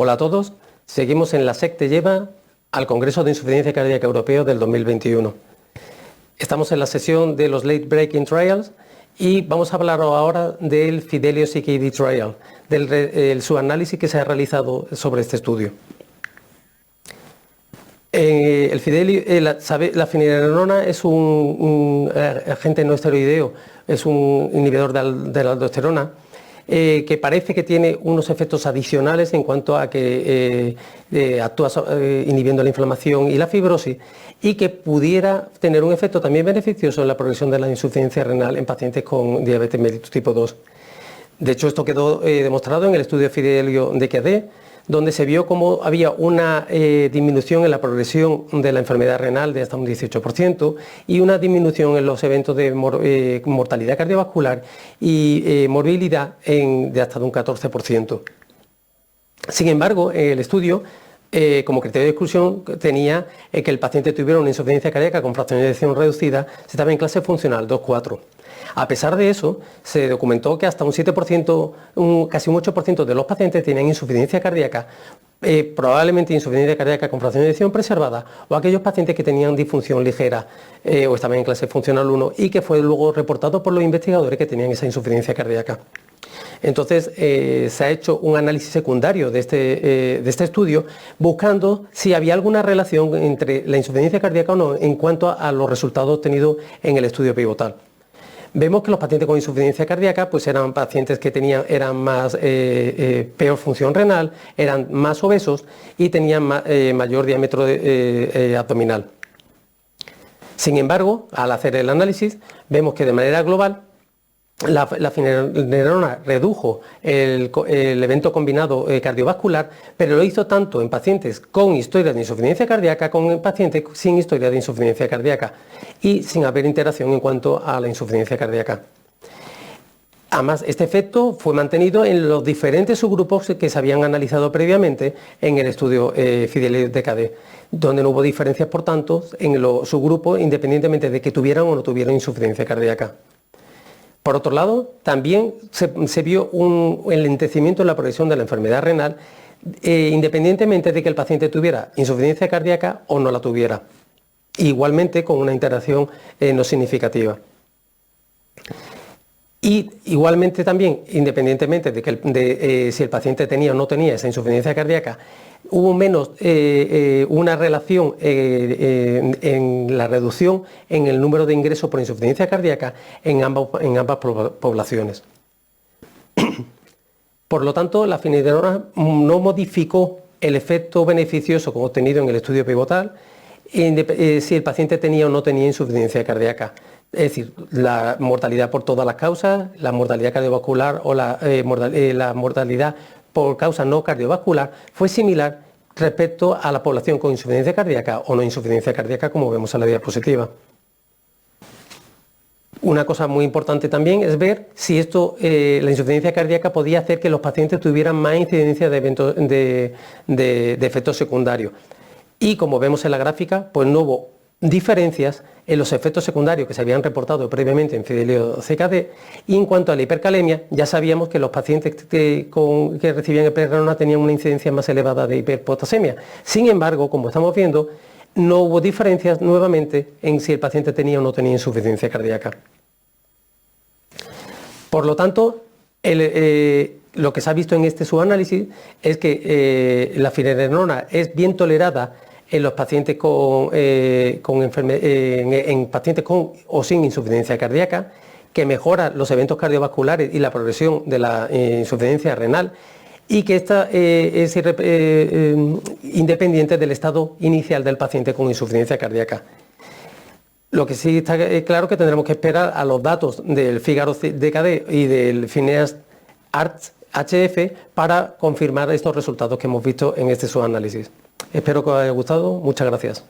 Hola a todos, seguimos en la SEC te lleva al Congreso de Insuficiencia Cardíaca Europeo del 2021. Estamos en la sesión de los Late Breaking Trials y vamos a hablar ahora del Fidelio CKD Trial, del subanálisis que se ha realizado sobre este estudio. El Fidelio, la finerenona es un agente no esteroideo, es un inhibidor de la aldosterona, que parece que tiene unos efectos adicionales en cuanto a que actúa inhibiendo la inflamación y la fibrosis, y que pudiera tener un efecto también beneficioso en la progresión de la insuficiencia renal en pacientes con diabetes mellitus tipo 2. De hecho, esto quedó demostrado en el estudio Fidelio DKD, donde se vio cómo había una disminución en la progresión de la enfermedad renal de hasta un 18% y una disminución en los eventos de mortalidad cardiovascular y morbilidad de hasta un 14%. Sin embargo, el estudio, como criterio de exclusión, tenía que el paciente tuviera una insuficiencia cardíaca con fracción de eyección reducida si estaba en clase funcional 2-4. A pesar de eso, se documentó que hasta un 7%, casi un 8% de los pacientes tenían insuficiencia cardíaca, probablemente insuficiencia cardíaca con fracción de eyección preservada, o aquellos pacientes que tenían disfunción ligera o estaban en clase funcional 1 y que fue luego reportado por los investigadores que tenían esa insuficiencia cardíaca. Entonces, se ha hecho un análisis secundario de este estudio buscando si había alguna relación entre la insuficiencia cardíaca o no en cuanto a los resultados obtenidos en el estudio pivotal. Vemos que los pacientes con insuficiencia cardíaca pues eran pacientes que eran más peor función renal, eran más obesos y tenían mayor diámetro abdominal. Sin embargo, al hacer el análisis, vemos que de manera global la finerenona redujo el evento combinado cardiovascular, pero lo hizo tanto en pacientes con historia de insuficiencia cardíaca como en pacientes sin historia de insuficiencia cardíaca y sin haber interacción en cuanto a la insuficiencia cardíaca. Además, este efecto fue mantenido en los diferentes subgrupos que se habían analizado previamente en el estudio Fidelio DKD, donde no hubo diferencias, por tanto, en los subgrupos, independientemente de que tuvieran o no tuvieran insuficiencia cardíaca. Por otro lado, también se vio un enlentecimiento en la progresión de la enfermedad renal, independientemente de que el paciente tuviera insuficiencia cardíaca o no la tuviera, igualmente con una interacción no significativa. Y igualmente también, independientemente de si el paciente tenía o no tenía esa insuficiencia cardíaca, hubo menos una relación en la reducción en el número de ingresos por insuficiencia cardíaca en ambas poblaciones. Por lo tanto, la finerenona no modificó el efecto beneficioso obtenido en el estudio pivotal si el paciente tenía o no tenía insuficiencia cardíaca. Es decir, la mortalidad por todas las causas, la mortalidad cardiovascular o la mortalidad por causa no cardiovascular fue similar respecto a la población con insuficiencia cardíaca o no insuficiencia cardíaca, como vemos en la diapositiva. Una cosa muy importante también es ver si la insuficiencia cardíaca podía hacer que los pacientes tuvieran más incidencia de efectos secundarios. Y como vemos en la gráfica, pues no hubo diferencias en los efectos secundarios que se habían reportado previamente en Fidelio CKD, y en cuanto a la hipercalemia, ya sabíamos que los pacientes que recibían eplerenona tenían una incidencia más elevada de hiperpotasemia. Sin embargo, como estamos viendo, no hubo diferencias nuevamente en si el paciente tenía o no tenía insuficiencia cardíaca. Por lo tanto, lo que se ha visto en este subanálisis es que la finerenona es bien tolerada en los pacientes en pacientes con o sin insuficiencia cardíaca, que mejora los eventos cardiovasculares y la progresión de la insuficiencia renal, y que esta es independiente del estado inicial del paciente con insuficiencia cardíaca. Lo que sí está claro que tendremos que esperar a los datos del Figaro DKD y del FINEAST ARTS HF para confirmar estos resultados que hemos visto en este subanálisis. Espero que os haya gustado. Muchas gracias.